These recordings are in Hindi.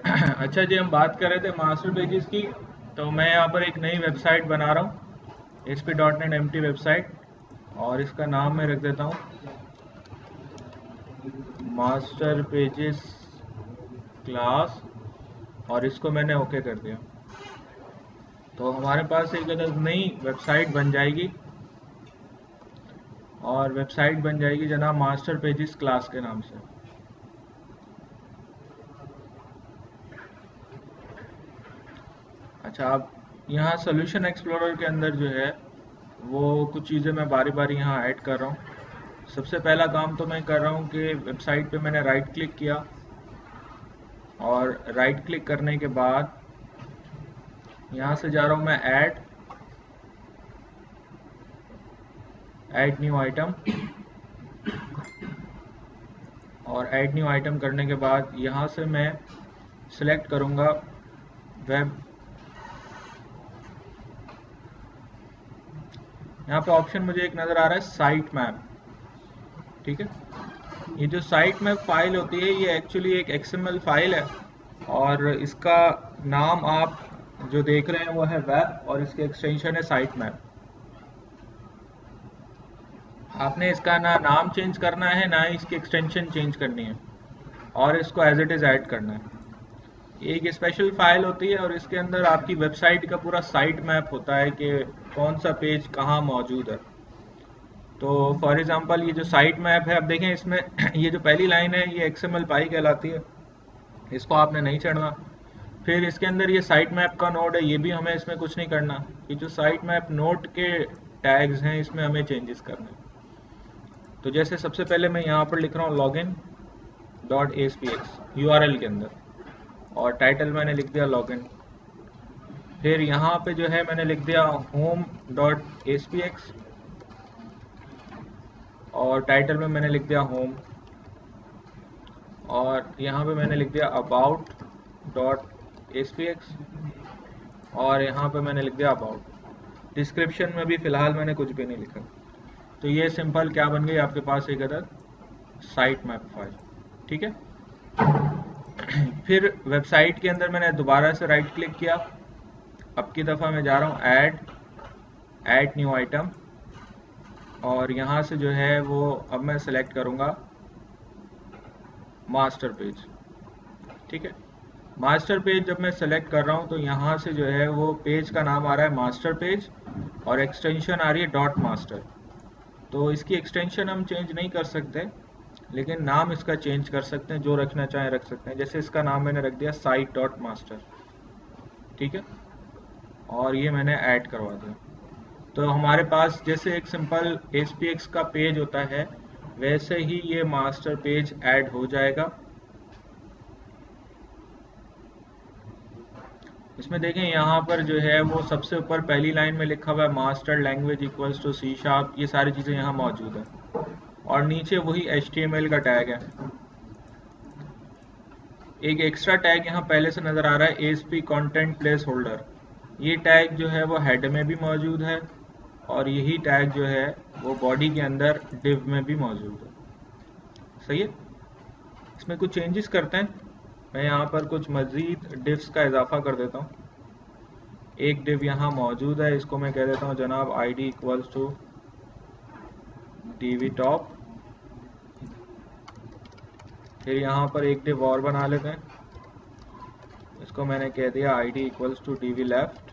अच्छा जी, हम बात कर रहे थे मास्टर पेजेस की। तो मैं यहाँ पर एक नई वेबसाइट बना रहा हूँ, ASP.NET एम्प्टी वेबसाइट। और इसका नाम मैं रख देता हूँ मास्टर पेजेस क्लास। और इसको मैंने ओके कर दिया। तो हमारे पास एक नई वेबसाइट बन जाएगी। और वेबसाइट बन जाएगी जनाब मास्टर पेजेस क्लास के नाम से। अच्छा, अब यहाँ सोल्यूशन एक्सप्लोरर के अंदर जो है वो कुछ चीज़ें मैं बारी बारी यहाँ ऐड कर रहा हूँ। सबसे पहला काम तो मैं कर रहा हूँ कि वेबसाइट पे मैंने राइट क्लिक किया। और राइट क्लिक करने के बाद यहाँ से जा रहा हूँ मैं ऐड न्यू आइटम। और ऐड न्यू आइटम करने के बाद यहाँ से मैं सिलेक्ट करूँगा वेब। यहाँ पे ऑप्शन मुझे एक नज़र आ रहा है साइट मैप। ठीक है, ये जो साइट मैप फाइल होती है ये एक्चुअली एक XML फाइल है। और इसका नाम आप जो देख रहे हैं वो है वेब, और इसके एक्सटेंशन है साइट मैप। आपने इसका ना नाम चेंज करना है ना ही इसकी एक्सटेंशन चेंज करनी है, और इसको एज इट इज़ ऐड करना है। ये एक स्पेशल फाइल होती है और इसके अंदर आपकी वेबसाइट का पूरा साइट मैप होता है कि कौन सा पेज कहाँ मौजूद है। तो फॉर एग्जांपल ये जो साइट मैप है, अब देखें इसमें ये जो पहली लाइन है ये XML पाई कहलाती है। इसको आपने नहीं चढ़ना। फिर इसके अंदर ये साइट मैप का नोड है, ये भी हमें इसमें कुछ नहीं करना। ये जो साइट मैप नोड के टैग्स हैं इसमें हमें चेंजेस करने हैं। तो जैसे सबसे पहले मैं यहाँ पर लिख रहा हूँ लॉगिन डॉट ASPX URL के अंदर, और टाइटल मैंने लिख दिया लॉगिन। फिर यहाँ पे जो है मैंने लिख दिया होम डॉट ASPX, और टाइटल में मैंने लिख दिया होम। और यहाँ पे मैंने लिख दिया अबाउट डॉट ASPX, और यहाँ पे मैंने लिख दिया अबाउट। डिस्क्रिप्शन में भी फ़िलहाल मैंने कुछ भी नहीं लिखा। तो ये सिंपल क्या बन गई आपके पास एक अदद साइट मैप फाइल। ठीक है। फिर वेबसाइट के अंदर मैंने दोबारा से राइट क्लिक किया। अब की दफ़ा मैं जा रहा हूँ ऐड न्यू आइटम। और यहाँ से जो है वो अब मैं सेलेक्ट करूँगा मास्टर पेज। ठीक है, मास्टर पेज जब मैं सेलेक्ट कर रहा हूँ तो यहाँ से जो है वो पेज का नाम आ रहा है मास्टर पेज, और एक्सटेंशन आ रही है डॉट मास्टर। तो इसकी एक्सटेंशन हम चेंज नहीं कर सकते, लेकिन नाम इसका चेंज कर सकते हैं, जो रखना चाहें रख सकते हैं। जैसे इसका नाम मैंने रख दिया साइट डॉट मास्टर। ठीक है, और ये मैंने ऐड करवा दिया। तो हमारे पास जैसे एक सिंपल ASPX का पेज होता है वैसे ही ये मास्टर पेज ऐड हो जाएगा। इसमें देखें यहाँ पर जो है वो सबसे ऊपर पहली लाइन में लिखा हुआ है master language equals to C#। ये सारी चीज़ें यहाँ मौजूद है, और नीचे वही HTML का टैग है। एक एक्स्ट्रा टैग यहाँ पहले से नज़र आ रहा है ASP कंटेंट प्लेस होल्डर। ये टैग जो है वो हेड में भी मौजूद है, और यही टैग जो है वो बॉडी के अंदर डिव में भी मौजूद है। सही है। इसमें कुछ चेंजेस करते हैं। मैं यहाँ पर कुछ मज़ीद डिव्स का इजाफा कर देता हूँ। एक डिव यहाँ मौजूद है, इसको मैं कह देता हूँ जनाब ID equals to DV top. फिर यहाँ पर एक डिव और बना लेते हैं, इसको मैंने कह दिया ID equals to DV left.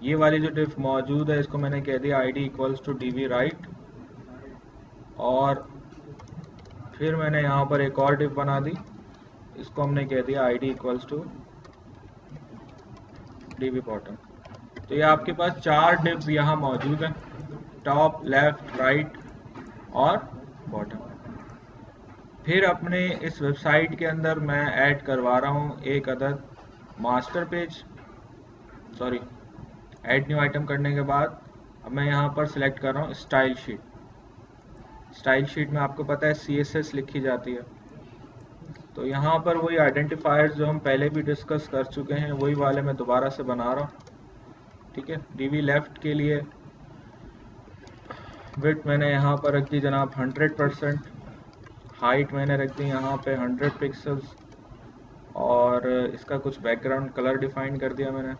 ये वाली जो डिव मौजूद है इसको मैंने कह दिया ID equals to DV right. और फिर मैंने यहाँ पर एक और डिव बना दी, इसको हमने कह दिया ID equals to DV bottom. तो ये आपके पास 4 डिव्स यहाँ मौजूद हैं, टॉप लेफ्ट राइट और बॉटम। फिर अपने इस वेबसाइट के अंदर मैं ऐड करवा रहा हूँ एक अदद master page, sorry add new item करने के बाद अब मैं यहाँ पर सिलेक्ट कर रहा हूँ स्टाइल शीट। स्टाइल शीट में आपको पता है CSS लिखी जाती है। तो यहाँ पर वही आइडेंटिफायर्स जो हम पहले भी डिस्कस कर चुके हैं वही वाले मैं दोबारा से बना रहा हूँ। ठीक है, DV लेफ्ट के लिए विड्थ मैंने यहाँ पर रख दी जनाब 100%। हाइट मैंने रख दी यहाँ पे 100 पिक्सल्स। और इसका कुछ बैकग्राउंड कलर डिफाइन कर दिया मैंने।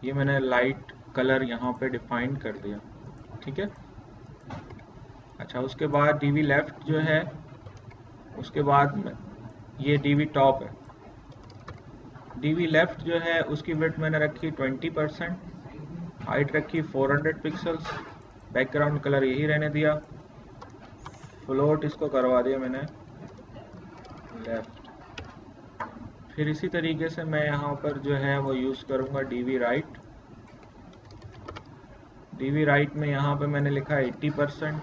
ये मैंने लाइट कलर यहाँ पे डिफाइन कर दिया, ठीक है। अच्छा, उसके बाद डीवी लेफ्ट जो है, उसके बाद ये डीवी टॉप है। डीवी लेफ्ट जो है उसकी विड्थ मैंने रखी 20%, हाइट रखी 400 पिक्सल्स, बैकग्राउंड कलर यही रहने दिया, फ्लोट इसको करवा दिया मैंने लेफ्ट। फिर इसी तरीके से मैं यहाँ पर जो है वो यूज़ करूँगा डीवी राइट। डीवी राइट में यहाँ पे मैंने लिखा है 80%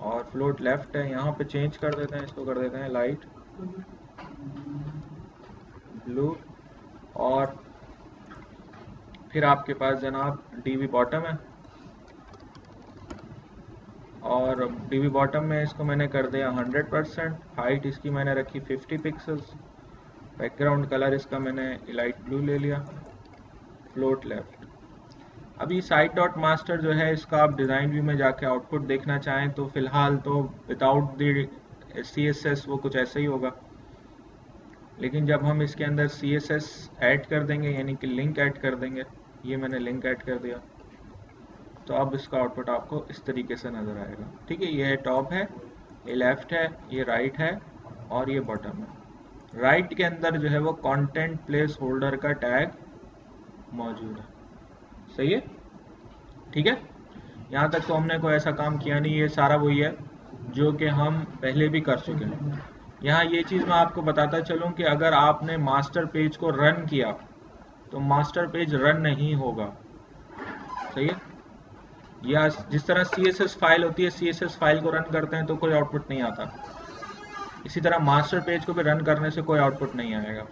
और फ्लोट लेफ्ट है। यहाँ पे चेंज कर देते हैं, इसको कर देते हैं लाइट ब्लू। और फिर आपके पास जनाब डीवी बॉटम है, और डीवी बॉटम में इसको मैंने कर दिया 100%, हाइट इसकी मैंने रखी 50 पिक्सल्स, बैकग्राउंड कलर इसका मैंने लाइट ब्लू ले लिया, फ्लोट लेफ्ट। अभी साइट डॉट मास्टर जो है इसका आप डिज़ाइन व्यू में जाके आउटपुट देखना चाहें तो फिलहाल तो विदाउट द CSS वो कुछ ऐसा ही होगा, लेकिन जब हम इसके अंदर CSS ऐड कर देंगे, यानी कि लिंक ऐड कर देंगे, ये मैंने लिंक ऐड कर दिया, तो अब इसका आउटपुट आपको इस तरीके से नज़र आएगा, ठीक है। ये टॉप है, ये लेफ़्ट है, ये राइट है और ये बॉटम है। राइट के अंदर जो है वो कंटेंट प्लेस होल्डर का टैग मौजूद है, सही है, ठीक है। यहाँ तक तो हमने कोई ऐसा काम किया नहीं, ये सारा वही है जो कि हम पहले भी कर चुके हैं। यहाँ ये चीज़ मैं आपको बताता चलूँ कि अगर आपने मास्टर पेज को रन किया तो मास्टर पेज रन नहीं होगा, सही है। या जिस तरह CSS फाइल होती है, CSS फाइल को रन करते हैं तो कोई आउटपुट नहीं आता, इसी तरह मास्टर पेज को भी रन करने से कोई आउटपुट नहीं आएगा।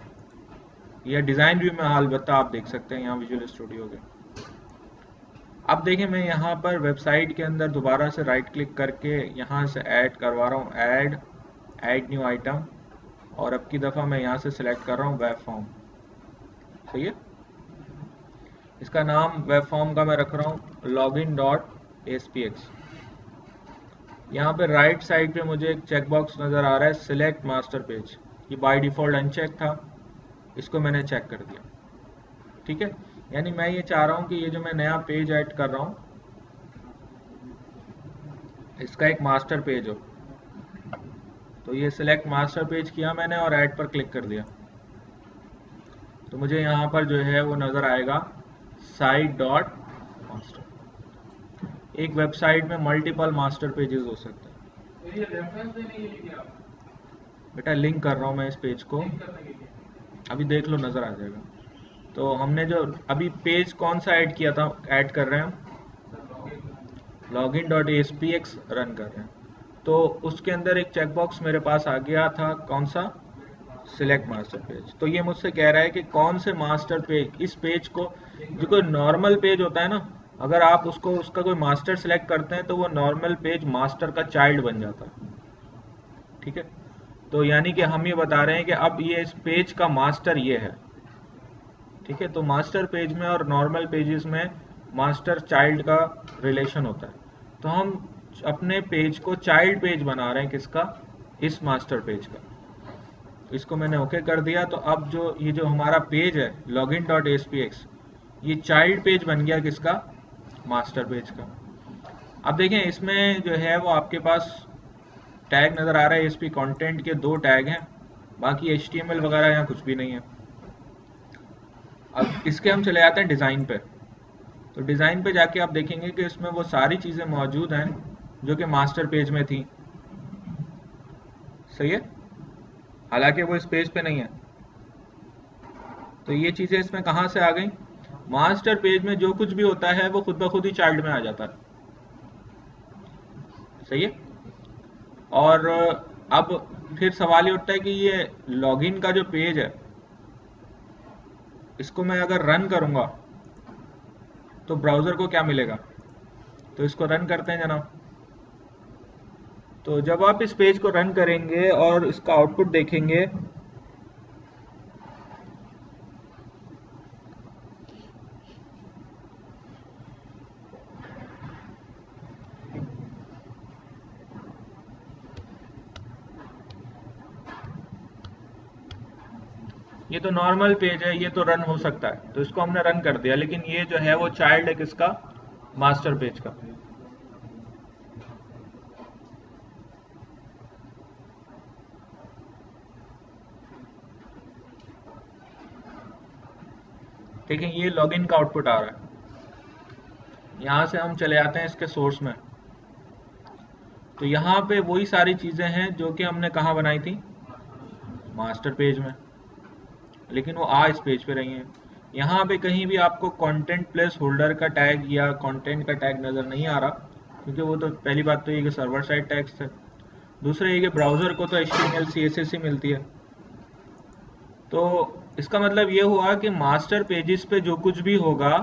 यह डिज़ाइन व्यू में अलबत्ता आप देख सकते हैं यहाँ विजुअल स्टूडियो के। अब देखिए, मैं यहाँ पर वेबसाइट के अंदर दोबारा से राइट क्लिक करके यहाँ से ऐड करवा रहा हूँ, ऐड न्यू आइटम, और अब की दफ़ा मैं यहाँ से सिलेक्ट कर रहा हूँ वेब फॉर्म, सही है। इसका नाम वेब फॉर्म का मैं रख रहा हूँ login.aspx। यहाँ पे राइट साइड पे मुझे एक चेकबॉक्स नज़र आ रहा है सिलेक्ट मास्टर पेज, ये बाय डिफ़ॉल्ट अनचेक था, इसको मैंने चेक कर दिया, ठीक है। यानी मैं ये चाह रहा हूँ कि ये जो मैं नया पेज ऐड कर रहा हूँ इसका एक मास्टर पेज हो, तो ये सिलेक्ट मास्टर पेज किया मैंने और ऐड पर क्लिक कर दिया, तो मुझे यहाँ पर जो है वो नज़र आएगा साइट डॉट मास्टर। एक वेबसाइट में मल्टीपल मास्टर पेजेस हो सकते हैं। तो ये रेफरेंस देने के लिए क्या बेटा लिंक कर रहा हूँ मैं इस पेज को, अभी देख लो नज़र आ जाएगा। तो हमने जो अभी पेज कौन सा ऐड किया था, ऐड कर रहे हैं हम login.aspx रन कर रहे हैं, तो उसके अंदर एक चेकबॉक्स मेरे पास आ गया था, कौन सा, सिलेक्ट मास्टर पेज। तो ये मुझसे कह रहा है कि कौन से मास्टर पेज, इस पेज को, जो कोई नॉर्मल पेज होता है ना, अगर आप उसको उसका कोई मास्टर सिलेक्ट करते हैं तो वो नॉर्मल पेज मास्टर का चाइल्ड बन जाता है, ठीक है। तो यानी कि हम ये बता रहे हैं कि अब ये इस पेज का मास्टर ये है, ठीक है। तो मास्टर पेज में और नॉर्मल पेजेस में मास्टर चाइल्ड का रिलेशन होता है, तो हम अपने पेज को चाइल्ड पेज बना रहे हैं, किसका, इस मास्टर पेज का। इसको मैंने ओके कर दिया, तो अब जो ये जो हमारा पेज है login.aspx, ये चाइल्ड पेज बन गया किसका, मास्टर पेज का। अब देखें इसमें जो है वो आपके पास टैग नज़र आ रहा है, ASP कंटेंट के 2 टैग हैं, बाकी HTML वगैरह यहाँ कुछ भी नहीं है। अब इसके हम चले जाते हैं डिज़ाइन पे, तो डिज़ाइन पे जाके आप देखेंगे कि इसमें वो सारी चीज़ें मौजूद हैं जो कि मास्टर पेज में थी, सही है, हालांकि वो इस पेज पे नहीं है। तो ये चीज़ें इसमें कहाँ से आ गई, मास्टर पेज में जो कुछ भी होता है वो खुद ब खुद ही चाइल्ड में आ जाता है, सही है। और अब फिर सवाल ये उठता है कि ये लॉगिन का जो पेज है, इसको मैं अगर रन करूंगा तो ब्राउज़र को क्या मिलेगा, तो इसको रन करते हैं जनाब। तो जब आप इस पेज को रन करेंगे और इसका आउटपुट देखेंगे, ये तो नॉर्मल पेज है, ये तो रन हो सकता है, तो इसको हमने रन कर दिया, लेकिन ये जो है वो चाइल्ड है किसका, मास्टर पेज का। देखिए ये लॉगिन का आउटपुट आ रहा है। यहां से हम चले आते हैं इसके सोर्स में, तो यहाँ पे वही सारी चीजें हैं जो कि हमने कहाँ बनाई थी, मास्टर पेज में, लेकिन वो आ इस पेज पे रही हैं। यहाँ पे कहीं भी आपको कंटेंट प्लेस होल्डर का टैग या कंटेंट का टैग नज़र नहीं आ रहा, क्योंकि वो तो पहली बात तो ये कि सर्वर साइड टैग्स थे, दूसरा ये कि ब्राउज़र को तो HTML CSS ही मिलती है। तो इसका मतलब ये हुआ कि मास्टर पेजेस पे जो कुछ भी होगा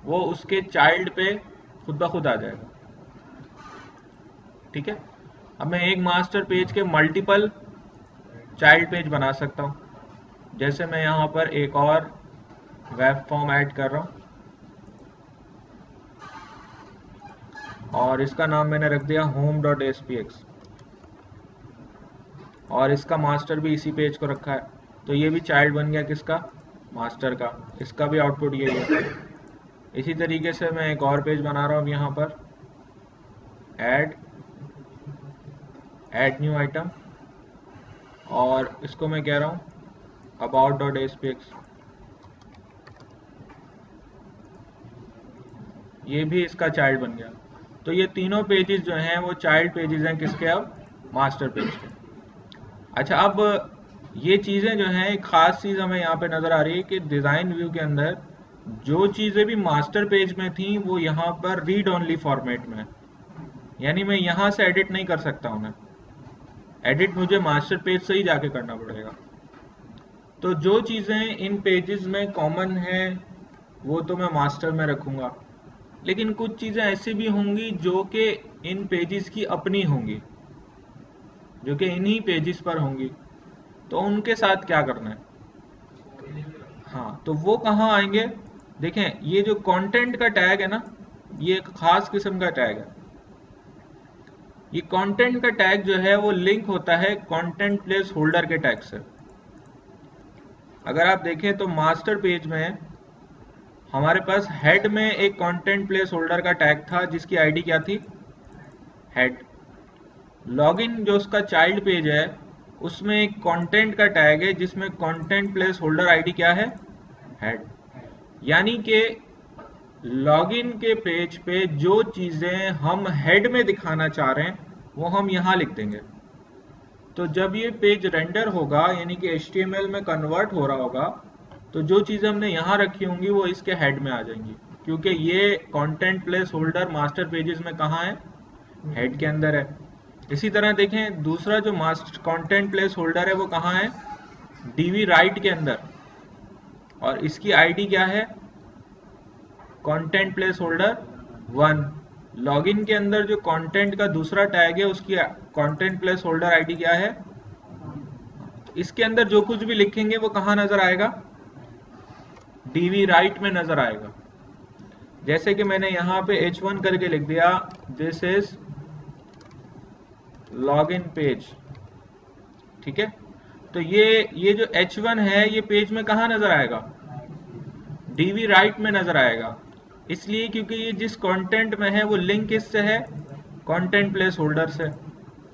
वो उसके चाइल्ड पे खुद ब खुद आ जाएगा। ठीक है, अब मैं एक मास्टर पेज के मल्टीपल चाइल्ड पेज बना सकता हूँ। जैसे मैं यहाँ पर एक और वेब फॉर्म ऐड कर रहा हूँ और इसका नाम मैंने रख दिया home.aspx और इसका मास्टर भी इसी पेज को रखा है, तो ये भी चाइल्ड बन गया किसका, मास्टर का। इसका भी आउटपुट यही है। इसी तरीके से मैं एक और पेज बना रहा हूँ यहाँ पर, ऐड न्यू आइटम, और इसको मैं कह रहा हूँ about.aspx। ये भी इसका चाइल्ड बन गया। तो ये तीनों पेजेस जो हैं वो चाइल्ड पेजेस हैं किसके, अब मास्टर पेज के। अच्छा, अब ये चीज़ें जो हैं, एक ख़ास चीज़ हमें यहाँ पे नज़र आ रही है कि डिज़ाइन व्यू के अंदर जो चीज़ें भी मास्टर पेज में थी वो यहाँ पर रीड ओनली फॉर्मेट में है, यानी मैं यहाँ से एडिट नहीं कर सकता उन्हें। एडिट मुझे मास्टर पेज से ही जाके करना पड़ेगा। तो जो चीज़ें इन पेजेस में कॉमन है वो तो मैं मास्टर में रखूँगा, लेकिन कुछ चीज़ें ऐसी भी होंगी जो कि इन पेजेस की अपनी होंगी, जो कि इन्हीं पेजेस पर होंगी, तो उनके साथ क्या करना है। हाँ, तो वो कहाँ आएंगे, देखें ये जो कंटेंट का टैग है ना, ये एक खास किस्म का टैग है। ये कंटेंट का टैग जो है वो लिंक होता है कंटेंट प्लेस होल्डर के टैग से। अगर आप देखें तो मास्टर पेज में हमारे पास हेड में एक कंटेंट प्लेस होल्डर का टैग था जिसकी आईडी क्या थी, हेड। लॉगिन जो उसका चाइल्ड पेज है उसमें एक कंटेंट का टैग है जिसमें कंटेंट प्लेस होल्डर आईडी क्या है, हेड। यानी कि लॉगिन के पेज पे जो चीज़ें हम हेड में दिखाना चाह रहे हैं वो हम यहाँ लिख देंगे। तो जब ये पेज रेंडर होगा, यानी कि HTML में कन्वर्ट हो रहा होगा, तो जो चीज़ें हमने यहाँ रखी होंगी वो इसके हेड में आ जाएंगी, क्योंकि ये content place holder master pages में कहाँ है, हेड के अंदर है। इसी तरह देखें दूसरा जो मास्टर कंटेंट प्लेस होल्डर है वो कहाँ है, DV राइट के अंदर, और इसकी आईडी क्या है, कंटेंट प्लेस होल्डर 1। लॉगिन के अंदर जो कंटेंट का दूसरा टैग है उसकी कंटेंट प्लेस होल्डर आईडी क्या है। इसके अंदर जो कुछ भी लिखेंगे वो कहाँ नजर आएगा, DV राइट में नजर आएगा। जैसे कि मैंने यहाँ पे H1 करके लिख दिया, दिस इज लॉगिन पेज। ठीक है, तो ये जो H1 है ये पेज में कहाँ नजर आएगा, DV राइट में नजर आएगा, इसलिए क्योंकि ये जिस कंटेंट में है वो लिंक किससे है, कंटेंट प्लेस होल्डर से।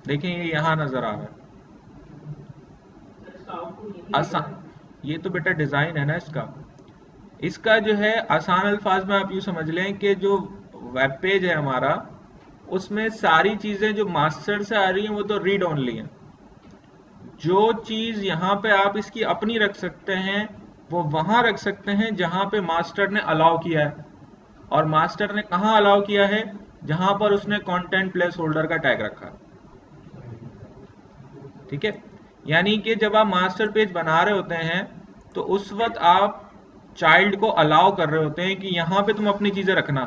देखिए ये यहाँ नजर आ रहा है। आसान, ये तो बेटा डिजाइन है ना इसका जो है आसान अल्फाज में आप यूँ समझ लें कि जो वेब पेज है हमारा उसमें सारी चीज़ें जो मास्टर से आ रही हैं वो तो रीड ओनली हैं। जो चीज़ यहाँ पे आप इसकी अपनी रख सकते हैं वो वहाँ रख सकते हैं जहाँ पे मास्टर ने अलाउ किया है, और मास्टर ने कहाँ अलाउ किया है, जहाँ पर उसने कंटेंट प्लेस होल्डर का टैग रखा। ठीक है, यानी कि जब आप मास्टर पेज बना रहे होते हैं तो उस वक्त आप चाइल्ड को अलाउ कर रहे होते हैं कि यहाँ पे तुम अपनी चीज़ें रखना।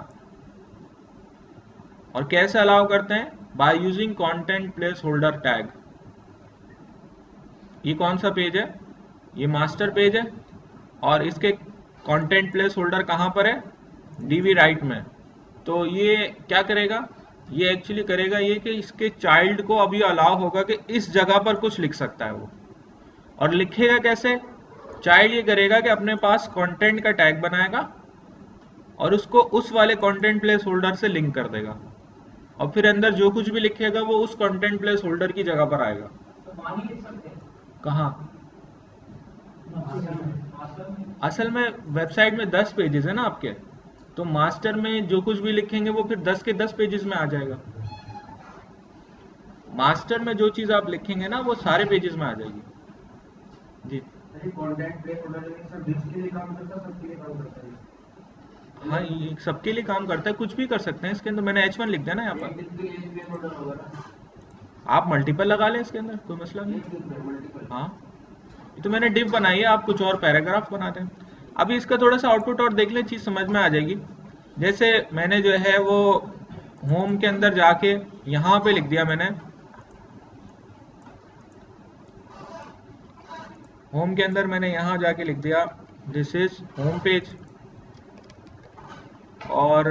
और कैसे अलाउ करते हैं, by using content place holder tag. ये कौन सा पेज है, ये मास्टर पेज है, और इसके कंटेंट प्लेस होल्डर कहाँ पर है, DV राइट में। तो ये क्या करेगा, ये एक्चुअली करेगा ये कि इसके चाइल्ड को अभी अलाउ होगा कि इस जगह पर कुछ लिख सकता है वो, और लिखेगा कैसे? चाइल्ड ये करेगा कि अपने पास कंटेंट का टैग बनाएगा और उसको उस वाले कंटेंट प्लेस होल्डर से लिंक कर देगा, और फिर अंदर जो कुछ भी लिखेगा वो उस कंटेंट प्लेस होल्डर की जगह पर आएगा। तो वहाँ नहीं लिख सकते? कहाँ? असल में वेबसाइट में 10 पेजेस है ना आपके, तो मास्टर में जो कुछ भी लिखेंगे वो फिर 10 के 10 पेजेस में आ जाएगा। मास्टर में जो चीज आप लिखेंगे ना वो सारे पेजेस में आ जाएगी जी। Content place holder sir disk के लिए काम करता है, सबके लिए काम करता है? हाँ, ये सबके लिए काम करता है, कुछ भी कर सकते हैं इसके अंदर। मैंने H1 लिख दिया ना यहाँ पर, डिस्क के लिए एक प्लेस होल्डर होगा ना? आप मल्टीपल लगा लें इसके अंदर, कोई मसला नहीं। मल्टीपल। हाँ, ये तो मैंने डिव बनाई है, आप कुछ और पैराग्राफ बनाते हैं। अभी इसका थोड़ा सा आउटपुट और देख ले, चीज समझ में आ जाएगी। जैसे मैंने जो है वो होम के अंदर जाके यहाँ पे लिख दिया, मैंने होम के अंदर मैंने यहाँ जाके लिख दिया दिस इज होम पेज, और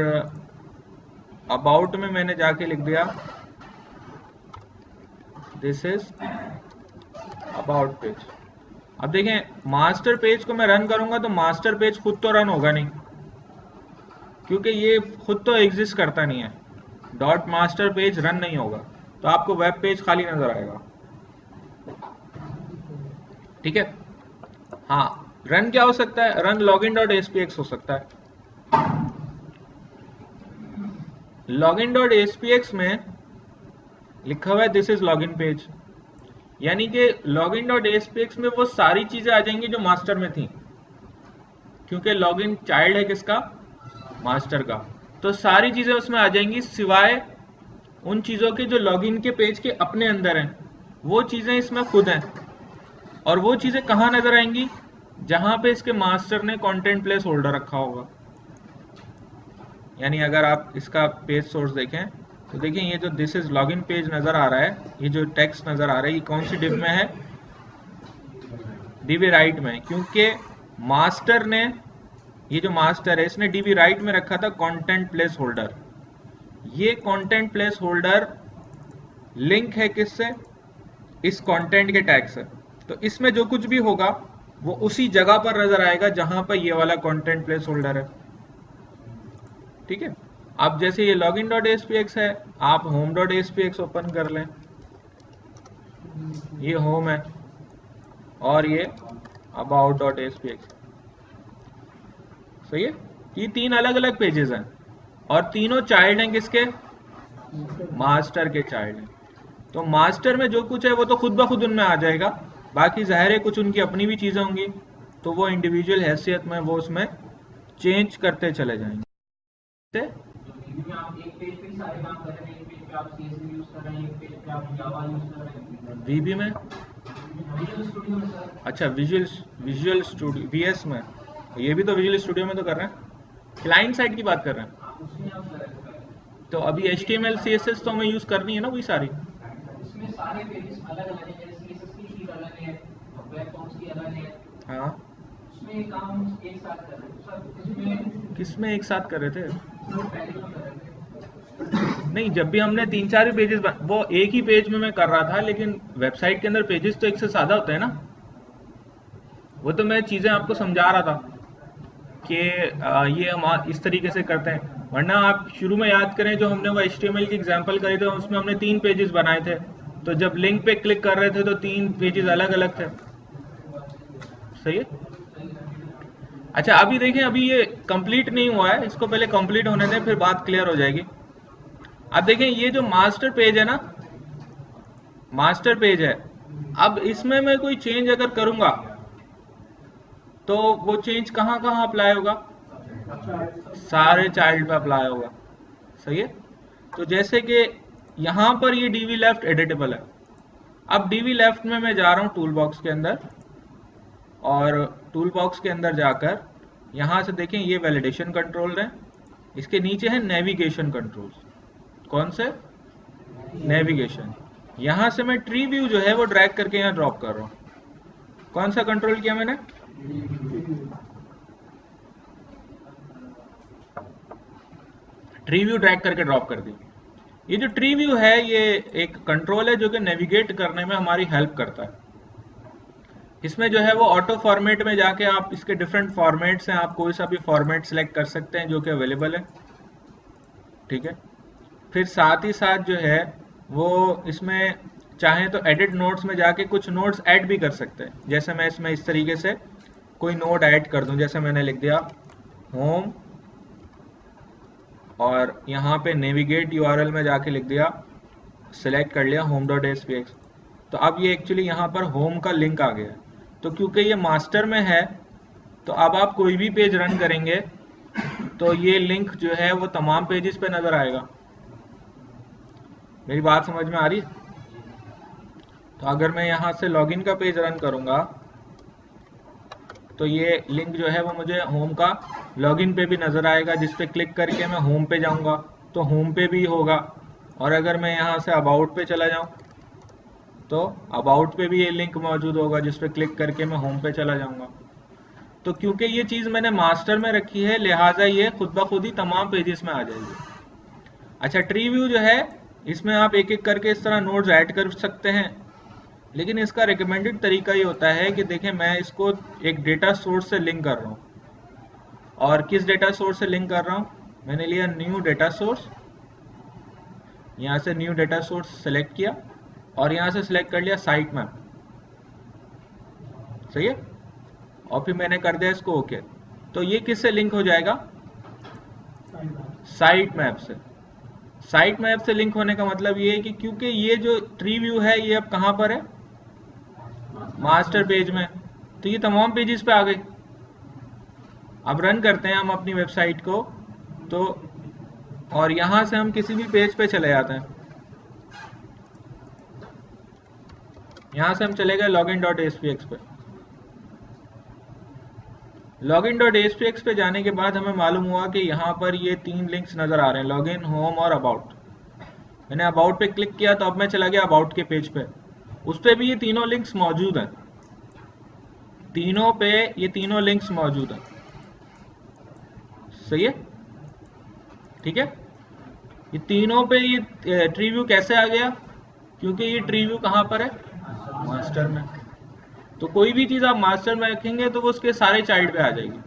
अबाउट में मैंने जाके लिख दिया दिस इज अबाउट पेज। अब देखें, मास्टर पेज को मैं रन करूंगा तो मास्टर पेज खुद तो रन होगा नहीं, क्योंकि ये खुद तो एग्जिस्ट करता नहीं है। डॉट मास्टर पेज रन नहीं होगा, तो आपको वेब पेज खाली नजर आएगा। ठीक है। हाँ, रन क्या हो सकता है? रन login.aspx हो सकता है। login.aspx में लिखा हुआ है दिस इज लॉगिन पेज, यानी कि login.aspx में वो सारी चीजें आ जाएंगी जो मास्टर में थी, क्योंकि लॉगिन चाइल्ड है किसका? मास्टर का। तो सारी चीजें उसमें आ जाएंगी सिवाय उन चीजों के जो लॉगिन के पेज के अपने अंदर हैं, वो चीजें इसमें खुद हैं। और वो चीजें कहाँ नजर आएंगी? जहां पे इसके मास्टर ने कंटेंट प्लेस होल्डर रखा होगा। यानी अगर आप इसका पेज सोर्स देखें तो देखिए, ये जो दिस इज लॉगिन पेज नजर आ रहा है, ये जो टेक्स्ट नजर आ रहा है, ये कौन सी डिव में है? डीबी राइट में, क्योंकि मास्टर ने, ये जो मास्टर है इसने डीबी राइट में रखा था कंटेंट प्लेस होल्डर। ये कंटेंट प्लेस होल्डर लिंक है किससे? इस कंटेंट के टैग से। तो इसमें जो कुछ भी होगा वो उसी जगह पर नजर आएगा जहां पर ये वाला कंटेंट प्लेस होल्डर है। ठीक है। अब जैसे ये login.aspx है, आप home.aspx ओपन कर लें, ये होम है, और ये about.aspx। सही है। ये तीन अलग अलग पेजेस हैं और तीनों चाइल्ड हैं किसके? मास्टर के चाइल्ड हैं। तो मास्टर में जो कुछ है वो तो खुद ब खुद उनमें आ जाएगा, बाकी जाहिर है कुछ उनकी अपनी भी चीजें होंगी, तो वो इंडिविजुअल हैसियत में वो उसमें चेंज करते चले जाएंगे। आप एक पेज पे सारे काम कर रहे हैं, एक पेज पे आप CSV यूज कर रहे हैं, एक पेज पे आप जावा यूज कर रहे हैं। VB में? विजुअल स्टूडियो में सर। अच्छा, विजुअल स्टूडियो VS में, ये भी तो विजुअल स्टूडियो में तो कर रहे हैं, क्लाइंट साइड की बात कर रहे हैं। उसमें आप कर, तो अभी HTML CSS तो हमें यूज करनी है ना वही सारी। उसमें सारे पेजेस अलग अलग हैं, जैसे CSS की शीट अलग है, वेब फॉर्म्स की अलग है। हाँ, उसमें काम एक साथ कर रहे हैं सर। किसमें एक साथ कर रहे थे? पहले कर रहे थे। नहीं, जब भी हमने 3-4 पेजेस, वो एक ही पेज में मैं कर रहा था, लेकिन वेबसाइट के अंदर पेजेस तो एक से ज्यादा होते हैं ना। वो तो मैं चीजें आपको समझा रहा था कि ये हम इस तरीके से करते हैं, वरना आप शुरू में याद करें जो हमने वो HTML की एग्जांपल करी थे, उसमें हमने 3 पेजेस बनाए थे, तो जब लिंक पे क्लिक कर रहे थे तो 3 पेजेस अलग अलग थे। सही है। अच्छा, अभी देखें, अभी ये कंप्लीट नहीं हुआ है, इसको पहले कंप्लीट होने दें, फिर बात क्लियर हो जाएगी। अब देखें, ये जो मास्टर पेज है ना, मास्टर पेज है, अब इसमें मैं कोई चेंज अगर करूंगा तो वो चेंज कहाँ कहाँ अप्लाई होगा? सारे चाइल्ड पे अप्लाई होगा। सही है। तो जैसे कि यहां पर ये डीवी लेफ्ट एडिटेबल है, अब डीवी लेफ्ट में मैं जा रहा हूं टूल बॉक्स के अंदर, और टूल बॉक्स के अंदर जाकर यहां से देखें ये वैलिडेशन कंट्रोल है, इसके नीचे है नेविगेशन कंट्रोल। कौन से? नेविगेशन। यहां से मैं ट्री व्यू जो है वो ड्रैग करके यहां ड्रॉप कर रहा हूं। कौन सा कंट्रोल किया मैंने? ट्री व्यू ड्रैग करके ड्रॉप कर दी। ये जो ट्री व्यू है ये एक कंट्रोल है जो कि नेविगेट करने में हमारी हेल्प करता है। इसमें जो है वो ऑटो फॉर्मेट में जाके आप इसके डिफरेंट फॉर्मेट्स हैं, आप कोई सा भी फॉर्मेट सेलेक्ट कर सकते हैं जो कि अवेलेबल है। ठीक है, फिर साथ ही साथ जो है वो इसमें चाहें तो एडिट नोट्स में जाके कुछ नोट्स ऐड भी कर सकते हैं। जैसे मैं इसमें इस तरीके से कोई नोट ऐड कर दूं, जैसे मैंने लिख दिया होम और यहाँ पे नेविगेट यूआरएल में जाके लिख दिया, सिलेक्ट कर लिया home.aspx, तो अब ये एक्चुअली यहाँ पर होम का लिंक आ गया है। तो क्योंकि ये मास्टर में है तो अब आप कोई भी पेज रन करेंगे तो ये लिंक जो है वो तमाम पेजेस पे नजर आएगा। मेरी बात समझ में आ रही है? तो अगर मैं यहाँ से लॉगिन का पेज रन करूँगा तो ये लिंक जो है वो मुझे होम का लॉगिन पे भी नज़र आएगा, जिस पे क्लिक करके मैं होम पे जाऊँगा तो होम पे भी होगा। और अगर मैं यहाँ से अबाउट पे चला जाऊँ तो अबाउट पे भी ये लिंक मौजूद होगा, जिस पे क्लिक करके मैं होम पे चला जाऊँगा। तो क्योंकि ये चीज़ मैंने मास्टर में रखी है लिहाजा ये खुद ब खुद ही तमाम पेजेस में आ जाएगी। अच्छा, ट्री व्यू जो है इसमें आप एक एक करके इस तरह नोट्स ऐड कर सकते हैं, लेकिन इसका रिकमेंडेड तरीका ये होता है कि देखें मैं इसको एक डेटा सोर्स से लिंक कर रहा हूँ। और किस डेटा सोर्स से लिंक कर रहा हूँ? मैंने लिया न्यू डेटा सोर्स, यहाँ से न्यू डेटा सोर्स सेलेक्ट किया और यहाँ से सिलेक्ट कर लिया साइट मैप। सही है, और फिर मैंने कर दिया इसको ओके। तो ये किससे लिंक हो जाएगा? साइट मैप से। साइट मैप से लिंक होने का मतलब ये है कि क्योंकि ये जो ट्री व्यू है ये अब कहाँ पर है? मास्टर पेज में, तो ये तमाम पेजेस पे आ गई। अब रन करते हैं हम अपनी वेबसाइट को तो, और यहां से हम किसी भी पेज पे चले जाते हैं। यहां से हम चले गए login.aspx पे। login.aspx पे जाने के बाद हमें मालूम हुआ कि यहाँ पर ये 3 लिंक्स नजर आ रहे हैं, लॉगिन, होम और अबाउट। मैंने अबाउट पे क्लिक किया तो अब मैं चला गया अबाउट के पेज पे, उस पे भी ये तीनों लिंक्स मौजूद हैं। तीनों पे ये तीनों लिंक्स मौजूद हैं। सही है, ठीक है। ये तीनों पे ये ट्री व्यू कैसे आ गया? क्योंकि ये ट्री व्यू कहाँ पर है? मास्टर में। तो कोई भी चीज आप मास्टर में रखेंगे तो वो उसके सारे चाइल्ड पे आ जाएगी,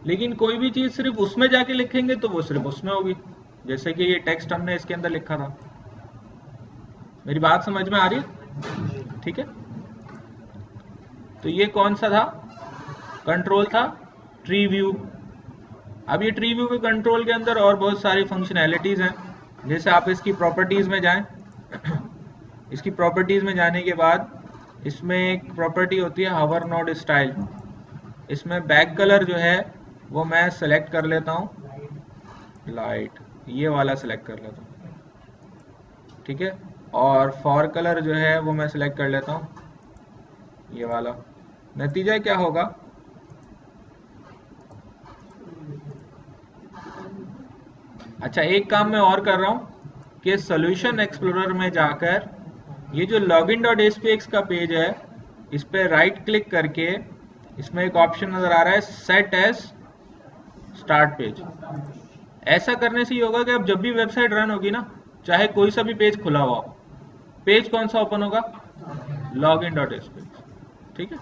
लेकिन कोई भी चीज सिर्फ उसमें जाके लिखेंगे तो वो सिर्फ उसमें होगी। जैसे कि ये टेक्स्ट हमने इसके अंदर लिखा था। मेरी बात समझ में आ रही है? ठीक है, तो ये कौन सा था? कंट्रोल था ट्री व्यू। अब ये ट्री व्यू के कंट्रोल के अंदर और बहुत सारी फंक्शनैलिटीज हैं। जैसे आप इसकी प्रॉपर्टीज में जाएं इसकी प्रॉपर्टीज में जाने के बाद इसमें एक प्रॉपर्टी होती है हावर नोड स्टाइल। इसमें बैक कलर जो है वो मैं सेलेक्ट कर लेता हूँ, लाइट, ये वाला सेलेक्ट कर लेता हूँ। ठीक है, और फॉर कलर जो है वो मैं सेलेक्ट कर लेता हूँ, ये वाला। नतीजा क्या होगा? अच्छा, एक काम मैं और कर रहा हूँ कि सॉल्यूशन एक्सप्लोरर में जाकर ये जो login.aspx का पेज है इस पे राइट क्लिक करके इसमें एक ऑप्शन नजर आ रहा है सेट एज स्टार्ट पेज। ऐसा करने से ही होगा कि अब जब भी वेबसाइट रन होगी ना, चाहे कोई सा भी पेज खुला हुआ हो, पेज कौन सा ओपन होगा? login.aspx। ठीक है,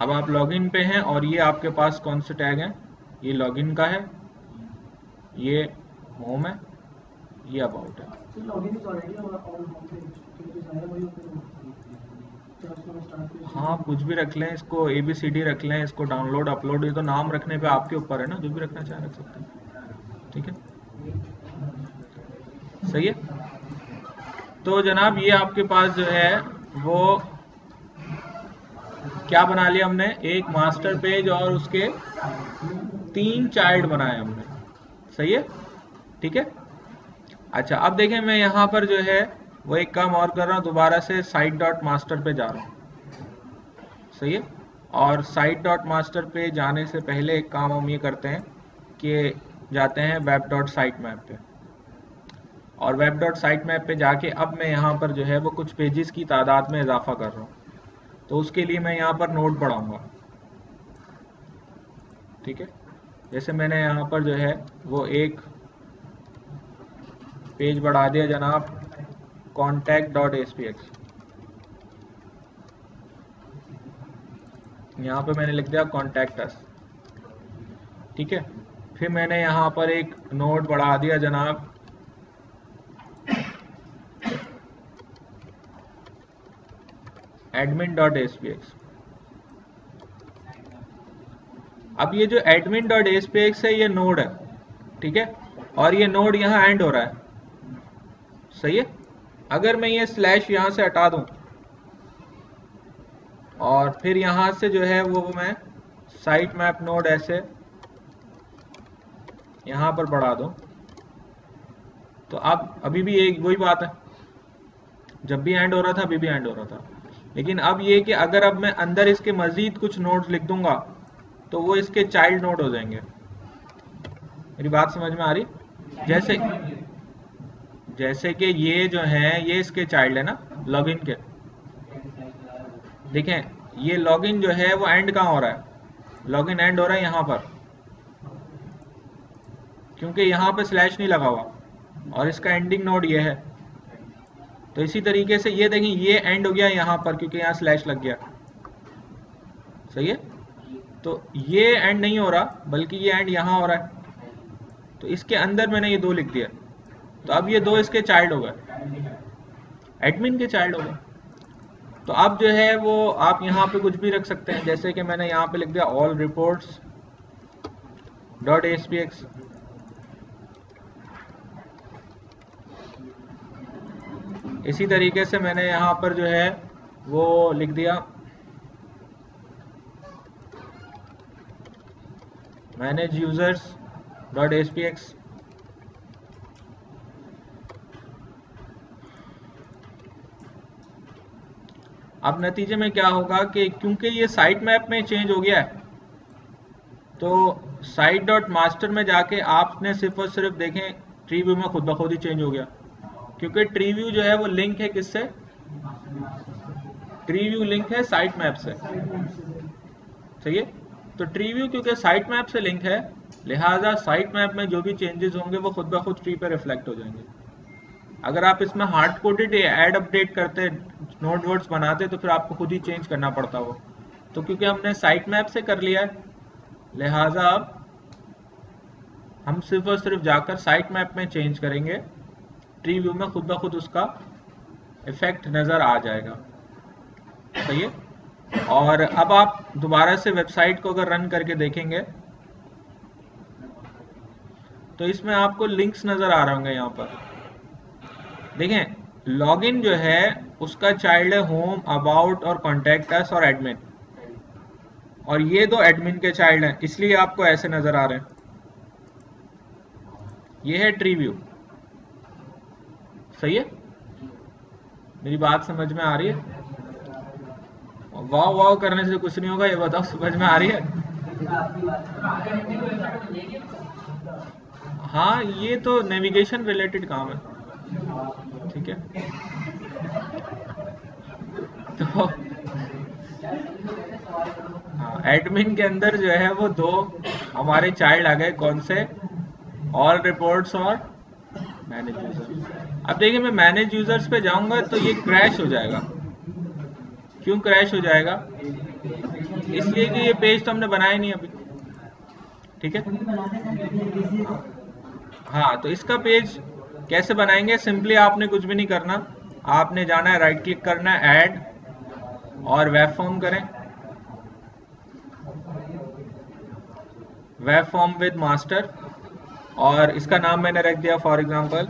अब आप लॉगिन पे हैं और ये आपके पास कौन से टैग हैं? ये लॉगिन का है, ये होम है, ये अबाउट है। हाँ, कुछ भी रख लें, इसको ABCD रख लें, इसको डाउनलोड अपलोड, ये तो नाम रखने पे आपके ऊपर है ना, जो भी रखना चाहे रख सकते हैं। ठीक है, सही है। तो जनाब ये आपके पास जो है वो क्या बना लिया हमने? एक मास्टर पेज और उसके 3 चाइल्ड बनाए हमने। सही है, ठीक है। अच्छा, अब देखें मैं यहाँ पर जो है वो एक काम और कर रहा हूँ, दोबारा से site.master पे जा रहा हूँ। सही है, और site.master पे जाने से पहले एक काम हम ये करते हैं कि जाते हैं web.sitemap पे, और web.sitemap पे जाके अब मैं यहाँ पर जो है वो कुछ पेजेस की तादाद में इजाफा कर रहा हूँ। तो उसके लिए मैं यहाँ पर नोट बढ़ाऊंगा। ठीक है, जैसे मैंने यहाँ पर जो है वो एक पेज बढ़ा दिया जनाब, contact.aspx, यहाँ पे मैंने लिख दिया कॉन्टैक्ट अस, ठीक है। फिर मैंने यहाँ पर एक नोड बढ़ा दिया जनाब admin.aspx। अब ये जो admin.aspx है ये नोड है, ठीक है, और ये नोड यहाँ एंड हो रहा है, सही है। अगर मैं ये स्लैश यहाँ से हटा दूं और फिर यहाँ से जो है वो मैं साइट मैप नोड ऐसे यहाँ पर बढ़ा दूं, तो अब अभी भी एक वही बात है, जब भी एंड हो रहा था अभी भी एंड हो रहा था। लेकिन अब ये कि अगर अब मैं अंदर इसके मजीद कुछ नोड्स लिख दूंगा तो वो इसके चाइल्ड नोड हो जाएंगे। मेरी बात समझ में आ रही? जैसे कि ये जो है ये इसके चाइल्ड है ना लॉगिन के। देखें ये लॉगिन जो है वो एंड कहाँ हो रहा है, लॉगिन एंड हो रहा है यहाँ पर, क्योंकि यहाँ पे स्लैश नहीं लगा हुआ और इसका एंडिंग नोड ये है। तो इसी तरीके से ये देखें ये एंड हो गया यहाँ पर क्योंकि यहाँ स्लैश लग गया, सही है। तो ये एंड नहीं हो रहा बल्कि ये एंड यहाँ हो रहा है, तो इसके अंदर मैंने ये दो लिख दिया, तो अब ये दो इसके चाइल्ड हो गए, एडमिन के चाइल्ड हो गए। तो अब जो है वो आप यहाँ पे कुछ भी रख सकते हैं, जैसे कि मैंने यहाँ पे लिख दिया ऑल रिपोर्ट्स डॉट aspx। इसी तरीके से मैंने यहाँ पर जो है वो लिख दिया मैनेज यूजर्स डॉट aspx। अब नतीजे में क्या होगा कि क्योंकि ये साइट मैप में चेंज हो गया है, तो साइट डॉट मास्टर में जाके आपने सिर्फ और सिर्फ देखें ट्री व्यू में खुद ब खुद ही चेंज हो गया, क्योंकि ट्री व्यू जो है वो लिंक है किससे, ट्री व्यू लिंक है साइट मैप से, सही है। तो ट्री व्यू क्योंकि साइट मैप से लिंक है, लिहाजा साइट मैप में जो भी चेंजेस होंगे वो खुद ब खुद ट्री पे रिफ्लेक्ट हो जाएंगे। अगर आप इसमें हार्ड कोडेड ऐड अपडेट करते, नोड वर्ड्स बनाते, तो फिर आपको खुद ही चेंज करना पड़ता वो। तो क्योंकि हमने साइट मैप से कर लिया है, लिहाजा अब हम सिर्फ और सिर्फ जाकर साइट मैप में चेंज करेंगे, ट्री व्यू में खुद ब खुद उसका इफेक्ट नजर आ जाएगा, सही है। और अब आप दोबारा से वेबसाइट को अगर रन करके देखेंगे तो इसमें आपको लिंक्स नजर आ रहे होंगे। यहाँ पर देखें लॉगिन जो है उसका चाइल्ड है होम, अबाउट और कॉन्टैक्ट अस और एडमिन, और ये दो एडमिन के चाइल्ड हैं, इसलिए आपको ऐसे नजर आ रहे हैं। ये है ट्री व्यू, सही है। मेरी बात समझ में आ रही है? वाह वाह करने से कुछ नहीं होगा, ये बताओ समझ में आ रही है? हाँ ये तो नेविगेशन रिलेटेड काम है, ठीक है। तो हाँ एडमिन के अंदर जो है वो दो हमारे चाइल्ड आ गए, कौन से, ऑल रिपोर्ट्स और मैनेज यूजर। अब देखिए मैं मैनेज यूजर्स पे जाऊंगा तो ये क्रैश हो जाएगा। क्यों क्रैश हो जाएगा? इसलिए कि ये पेज तो हमने बनाया नहीं अभी, ठीक है। हाँ तो इसका पेज कैसे बनाएंगे, सिंपली आपने कुछ भी नहीं करना, आपने जाना है राइट क्लिक करना है ऐड और वेब फॉर्म करें, वेब फॉर्म विद मास्टर, और इसका नाम मैंने रख दिया फॉर एग्जांपल,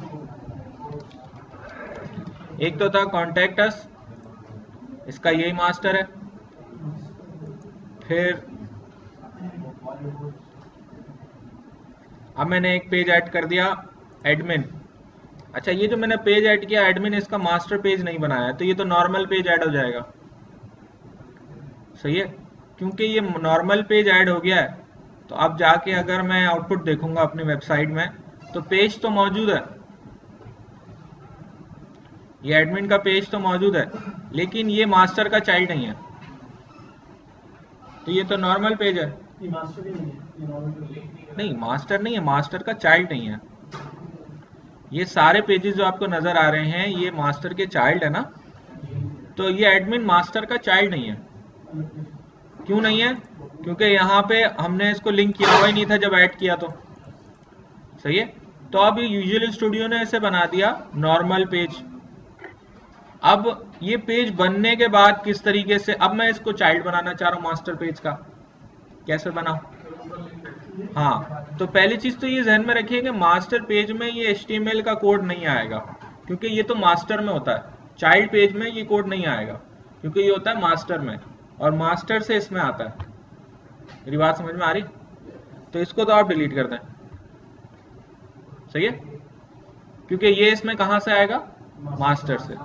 एक तो था कॉन्टैक्ट अस, इसका यही मास्टर है। फिर अब मैंने एक पेज ऐड कर दिया एडमिन। अच्छा ये जो मैंने पेज ऐड किया एडमिन, इसका मास्टर पेज नहीं बनाया, तो ये तो नॉर्मल पेज ऐड हो जाएगा, सही है। क्योंकि ये नॉर्मल पेज ऐड हो गया है, तो अब जाके अगर मैं आउटपुट देखूंगा अपनी वेबसाइट में तो पेज तो मौजूद है, ये एडमिन का पेज तो मौजूद है, लेकिन ये मास्टर का चाइल्ड नहीं है, तो ये तो नॉर्मल पेज है। ये मास्टर ही नहीं है, ये नॉर्मल नहीं मास्टर नहीं है, मास्टर का चाइल्ड नहीं है, ये सारे पेजेस जो आपको नजर आ रहे हैं ये मास्टर के चाइल्ड है ना, तो ये एडमिन मास्टर का चाइल्ड नहीं है। क्यों नहीं है? क्योंकि यहाँ पे हमने इसको लिंक किया हुआ ही नहीं था जब ऐड किया तो। सही है। तो अब यूजुअल स्टूडियो ने इसे बना दिया नॉर्मल पेज। अब ये पेज बनने के बाद किस तरीके से, अब मैं इसको चाइल्ड बनाना चाह रहा हूँ मास्टर पेज का, कैसे बनाऊं? हाँ, तो पहली चीज तो ये ध्यान में रखिए कि मास्टर पेज में ये HTML का कोड नहीं आएगा, क्योंकि ये तो मास्टर में होता है। चाइल्ड पेज में ये कोड नहीं आएगा, क्योंकि ये होता है मास्टर में, और मास्टर से इसमें आता है। मेरी बात समझ में आ रही? तो इसको तो आप डिलीट कर दें। सही है, क्योंकि ये इसमें कहां से आएगा? मास्टर से।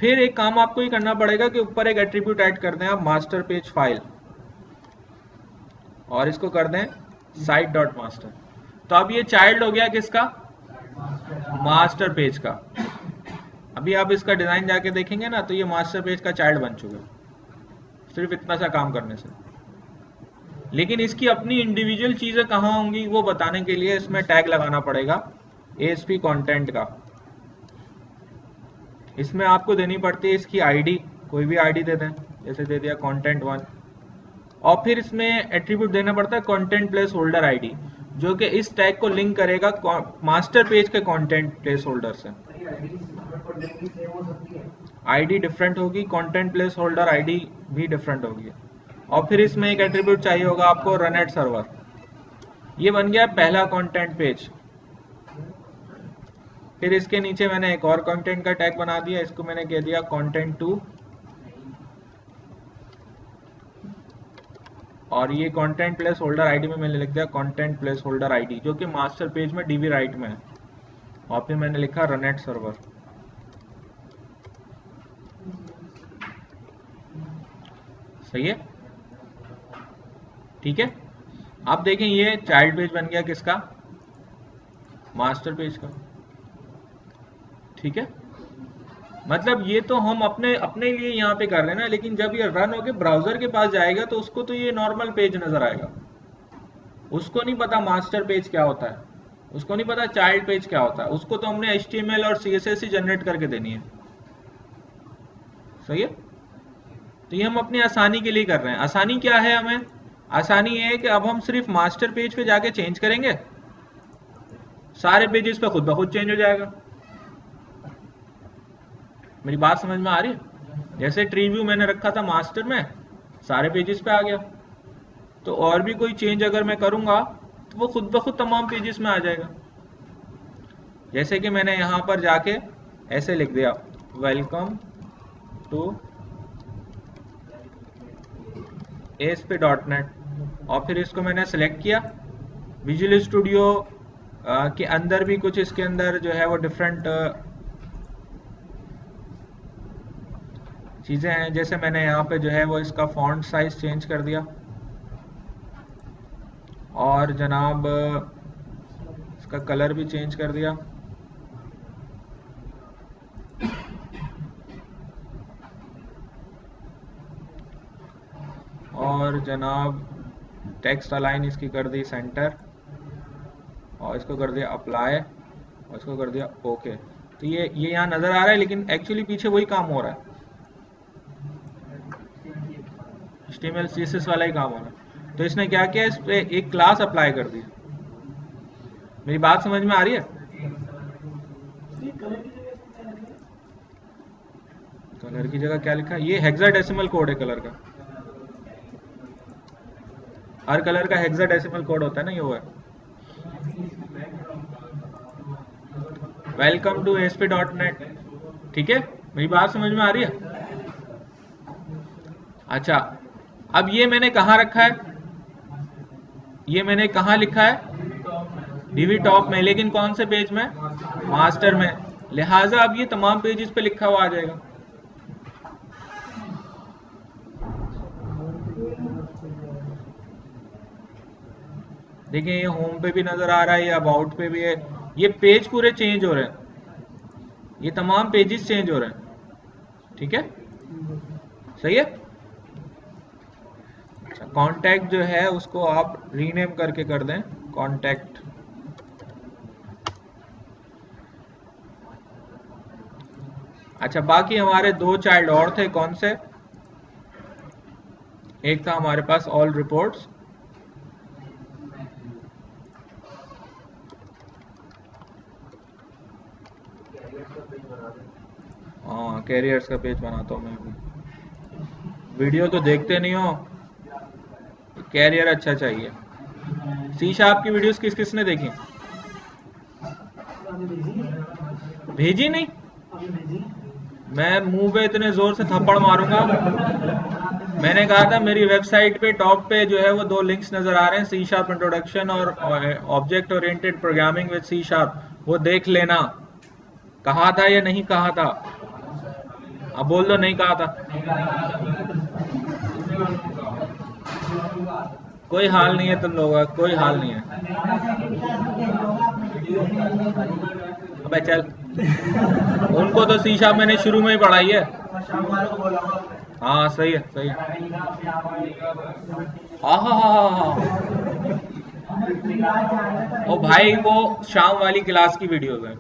फिर एक काम आपको ही करना पड़ेगा कि ऊपर एक एट्रीब्यूट ऐड कर दें आप, मास्टर पेज फाइल, और इसको कर दें साइट डॉट मास्टर। तो अब ये चाइल्ड हो गया किसका? मास्टर पेज का। अभी आप इसका डिजाइन जाके देखेंगे ना, तो ये मास्टर पेज का चाइल्ड बन चुका है, सिर्फ इतना सा काम करने से। लेकिन इसकी अपनी इंडिविजुअल चीजें कहाँ होंगी वो बताने के लिए इसमें टैग लगाना पड़ेगा ASP कंटेंट का। इसमें आपको देनी पड़ती है इसकी आईडी, कोई भी आईडी दे दें, जैसे दे दिया content1, और फिर इसमें एट्रीब्यूट देना पड़ता है कंटेंट प्लेस होल्डर आईडी, जो कि इस टैग को लिंक करेगा मास्टर पेज के कंटेंट प्लेस होल्डर से। आईडी डिफरेंट होगी, कंटेंट प्लेस होल्डर आईडी भी डिफरेंट होगी। और फिर इसमें एक एट्रीब्यूट चाहिए होगा आपको रन एट सर्वर। ये बन गया पहला कंटेंट पेज। फिर इसके नीचे मैंने एक और कंटेंट का टैग बना दिया, इसको मैंने कह दिया content2, और ये कंटेंट प्लेस होल्डर आईडी में मैंने लिख दिया कंटेंट प्लेस होल्डर आईडी, जो कि मास्टर पेज में DB राइट में है, और फिर मैंने लिखा रन एट सर्वर। सही है, ठीक है। आप देखें ये चाइल्ड पेज बन गया किसका? मास्टर पेज का। ठीक है, मतलब ये तो हम अपने लिए यहाँ पे कर रहे हैं ना, लेकिन जब ये रन होके ब्राउजर के पास जाएगा तो उसको तो ये नॉर्मल पेज नजर आएगा। उसको नहीं पता मास्टर पेज क्या होता है, उसको नहीं पता चाइल्ड पेज क्या होता है, उसको तो हमने HTML और CSS ही जनरेट करके देनी है। सही है, तो ये हम अपनी आसानी के लिए कर रहे हैं। आसानी क्या है हमें? आसानी ये है कि अब हम सिर्फ मास्टर पेज पे जाके चेंज करेंगे, सारे पेजेस पे खुद ब खुद चेंज हो जाएगा। मेरी बात समझ में आ रही है? जैसे ट्री व्यू मैंने रखा था मास्टर में, सारे पेजेस पे आ गया, तो और भी कोई चेंज अगर मैं करूंगा तो वो खुद ब खुद तमाम पेजेस में आ जाएगा। जैसे कि मैंने यहां पर जाके ऐसे लिख दिया वेलकम टू ASP.NET, और फिर इसको मैंने सेलेक्ट किया। विजुअल स्टूडियो के अंदर भी कुछ इसके अंदर जो है वो डिफरेंट चीजें हैं, जैसे मैंने यहाँ पे जो है वो इसका फॉन्ट साइज चेंज कर दिया, और जनाब इसका कलर भी चेंज कर दिया, और जनाब टेक्स्ट अलाइन इसकी कर दी सेंटर, और इसको कर दिया अप्लाई, और इसको कर दिया ओके। तो ये यहाँ नजर आ रहा है, लेकिन एक्चुअली पीछे वही काम हो रहा है, HTML CSS वाला ही काम हो रहा है। तो इसने क्या किया, इस पे एक क्लास अप्लाई कर दी। मेरी बात समझ में आ रही है? कलर की जगह क्या लिखा है? ये हेक्साडेसिमल कोड है कलर का, हर कलर का हेक्साडेसिमल कोड होता है ना, ये वो है। Welcome to ASP.NET। ठीक है, मेरी बात समझ में आ रही है? अच्छा, अब ये मैंने कहाँ रखा है? ये मैंने कहाँ लिखा है? DB टॉप में, लेकिन कौन से पेज में? मास्टर में। लिहाजा अब ये तमाम पेजेस पे लिखा हुआ आ जाएगा। देखिए ये होम पे भी नजर आ रहा है, ये अबाउट पे भी है, ये पेज पूरे चेंज हो रहे हैं, ये तमाम पेजेस चेंज हो रहे हैं। ठीक है, सही है। अच्छा, कॉन्टैक्ट जो है उसको आप रीनेम करके कर दें कॉन्टैक्ट। अच्छा, बाकी हमारे 2 चाइल्ड और थे, कौन से? एक था हमारे पास ऑल रिपोर्ट्स, हाँ कैरियर्स का पेज बनाता हूँ मैं भी। वीडियो तो देखते नहीं हो, कैरियर अच्छा चाहिए। सी शार्प की वीडियोस किस किसने देखी? भेजी नहीं? मैं मुंह पे इतने जोर से थप्पड़ मारूंगा। मैंने कहा था मेरी वेबसाइट पे टॉप पे जो है वो 2 लिंक्स नजर आ रहे हैं, सी शार्प इंट्रोडक्शन और object oriented programming with C sharp, वो देख लेना। कहा था या नहीं कहा था? अब बोल दो नहीं कहा था। कोई हाल नहीं है तुम लोगों का, कोई हाल नहीं है। अबे चल, उनको तो सी शार्प मैंने शुरू में ही पढ़ाई है। हाँ सही है, सही है। हाँ। ओ भाई, वो शाम वाली क्लास की वीडियोस है,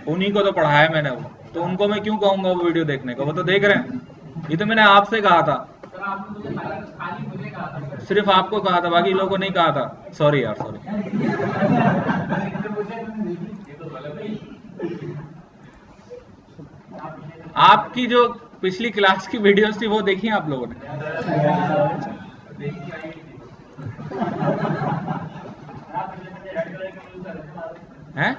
उन्हीं को तो पढ़ाया मैंने वो, तो उनको मैं क्यों कहूंगा वो वीडियो देखने का? वो तो देख रहे हैं। ये तो मैंने आपसे कहा था, सिर्फ आपको कहा था, बाकी लोगों को नहीं कहा था। सॉरी यार, सॉरी। आपकी जो पिछली क्लास की वीडियोस थी वो देखी आप लोगों ने? हैं?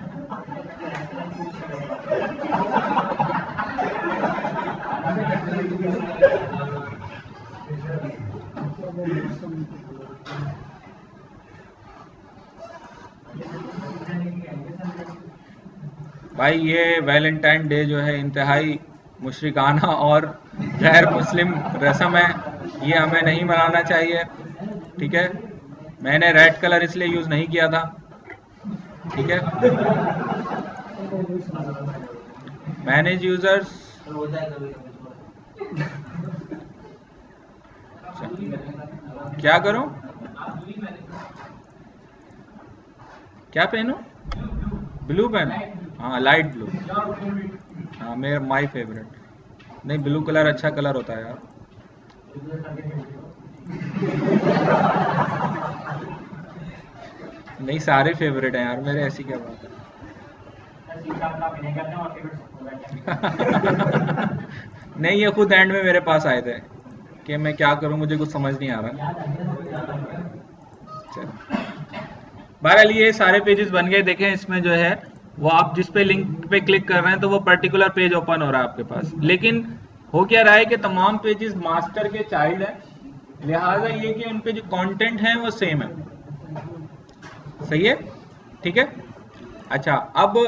भाई ये वैलेंटाइन डे जो है इंतहाई मुशरिकाना और गैर मुस्लिम रस्म है, ये हमें नहीं मनाना चाहिए, ठीक है? मैंने रेड कलर इसलिए यूज नहीं किया था, ठीक है? मैनेज यूजर्स, क्या करूं? क्या पहनूं? Blue pen? हाँ लाइट ब्लू, हाँ मेरा माय फेवरेट। नहीं, ब्लू कलर अच्छा कलर होता है यार। नहीं सारे फेवरेट हैं यार मेरे, ऐसी क्या बात है। नहीं, ये खुद एंड में मेरे पास आए थे कि मैं क्या करूं, मुझे कुछ समझ नहीं आ रहा। चलो, बहरहाल ये सारे पेजेस बन गए। देखें इसमें जो है वो आप जिस पे लिंक पे क्लिक कर रहे हैं तो वो पर्टिकुलर पेज ओपन हो रहा है आपके पास, लेकिन हो क्या रहा है कि तमाम पेजेस मास्टर के चाइल्ड हैं, लिहाजा ये कि उन पे जो कंटेंट है वो सेम है। सही है, ठीक है? अच्छा, अब